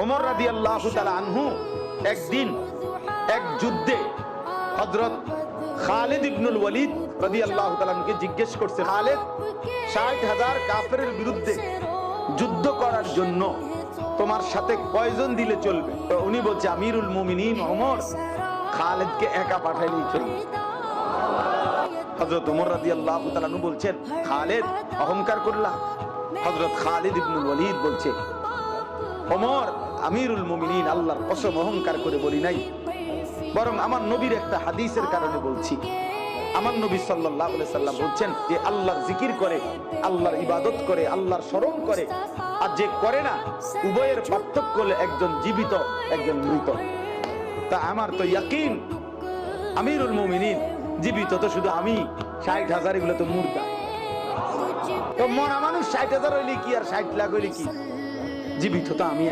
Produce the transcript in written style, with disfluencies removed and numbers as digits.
ওমর রাদিয়াল্লাহু তাআলা আনহু একদিন এক যুদ্ধে হযরত খালিদ ইবনুল ওয়ালিদ রাদিয়াল্লাহু তাআলা আনহুকে জিজ্ঞেস করছে, খালিদ ৬০,০০০ কাফেরের বিরুদ্ধে যুদ্ধ করার জন্য তোমার সাথে কয়জন দিলে চলবে? তো উনি বলছে, আমিরুল মুমিনিন ওমর খালিদকে একা পাঠাইলেই চলবে। হযরত ওমর রাদিয়াল্লাহু তাআলা আনহু বলছেন, খালিদ অহংকার করলা? হযরত খালিদ ইবনুল ওয়ালিদ বলছে, ওমর আমিরুল মুমিনিন, আল্লাহর কসম অহংকার করে বলি নাই, বরং আমার নবীর একটা হাদিসের কারণে বলছি। আমার নবী সাল্লাল্লাহু আলাইহি সাল্লাম বলছেন যে আল্লাহর জিকির করে, আল্লাহর ইবাদত করে, আল্লাহর স্মরণ করে, আর যে করে না, উভয়ের পার্থক্য হলো একজন জীবিত একজন মৃত। তা আমার তো ইয়াকিন আমিরুল মুমিনিন জীবিত তো শুধু আমি, ৬০,০০০ এগুলো তো মুর্দা। তো মরা মানুষ ৬০,০০০ হইলে কি আর ৬০ লাখ হইলে কি, জীবিত তো আমি।